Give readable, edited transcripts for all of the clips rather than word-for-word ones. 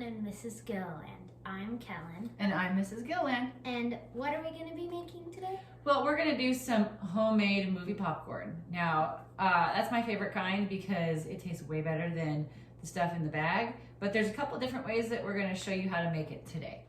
and Mrs. Gilliland. I'm Kellen. And I'm Mrs. Gilliland. And what are we going to be making today? Well, we're going to do some homemade movie popcorn. Now, that's my favorite kind because it tastes way better than the stuff in the bag. But there's a couple different ways that we're going to show you how to make it today.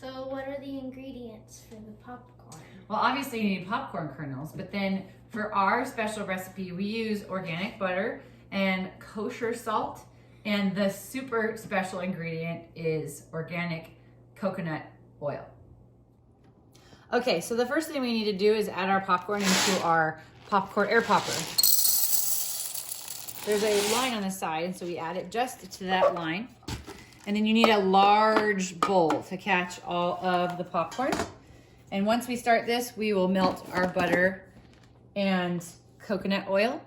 So what are the ingredients for the popcorn? Well, obviously you need popcorn kernels, but then for our special recipe, we use organic butter and kosher salt. And the super special ingredient is organic coconut oil. Okay, so the first thing we need to do is add our popcorn into our popcorn air popper. There's a line on the side, and so we add it just to that line. And then you need a large bowl to catch all of the popcorn. And once we start this, we will melt our butter and coconut oil,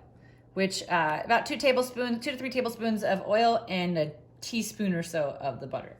which about 2 to 3 tablespoons of oil and a teaspoon or so of the butter.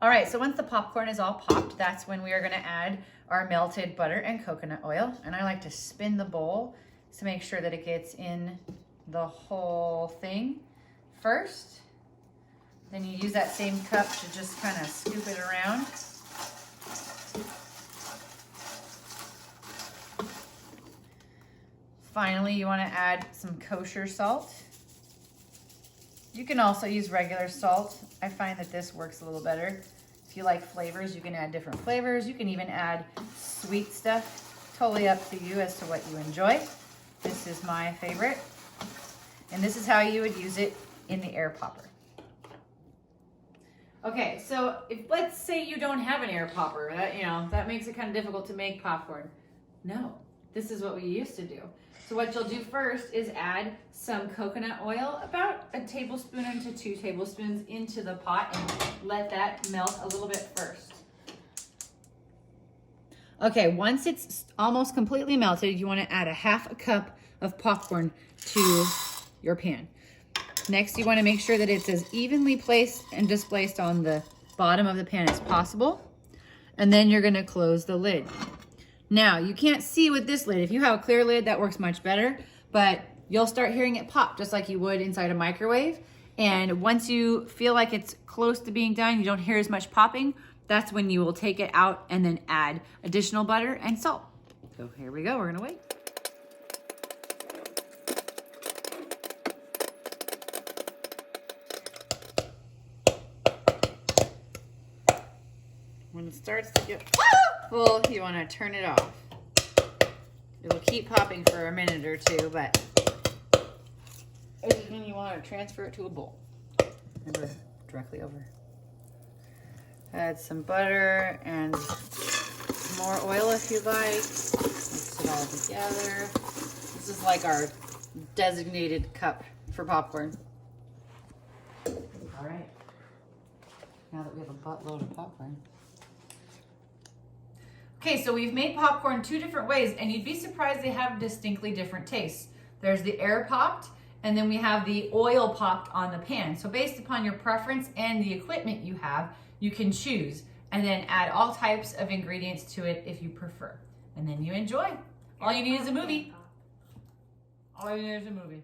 All right, so once the popcorn is all popped, that's when we are gonna add our melted butter and coconut oil. And I like to spin the bowl to make sure that it gets in the whole thing first. Then you use that same cup to just kind of scoop it around. Finally, you wanna add some kosher salt. You can also use regular salt. I find that this works a little better. If you like flavors, you can add different flavors. You can even add sweet stuff. Totally up to you as to what you enjoy. This is my favorite. And this is how you would use it in the air popper. Okay, so let's say you don't have an air popper. That makes it kind of difficult to make popcorn. No, this is what we used to do. So what you'll do first is add some coconut oil, about a tablespoon to 2 tablespoons into the pot, and let that melt a little bit first. Okay, once it's almost completely melted, you want to add a 1/2 cup of popcorn to your pan. Next, you want to make sure that it's as evenly placed and displaced on the bottom of the pan as possible. And then you're going to close the lid. Now, you can't see with this lid. If you have a clear lid, that works much better, but you'll start hearing it pop just like you would inside a microwave. And once you feel like it's close to being done, you don't hear as much popping, that's when you will take it out and then add additional butter and salt. So here we go, we're gonna wait. When it starts to get full, you want to turn it off. It'll keep popping for a minute or two, but then you want to transfer it to a bowl. And go directly over. Add some butter and more oil if you like. Mix it all together. This is like our designated cup for popcorn. All right. Now that we have a buttload of popcorn. Okay, so we've made popcorn 2 different ways, and you'd be surprised they have distinctly different tastes. There's the air popped, and then we have the oil popped on the pan. So based upon your preference and the equipment you have, you can choose, and then add all types of ingredients to it if you prefer. And then you enjoy. All you need is a movie. All you need is a movie.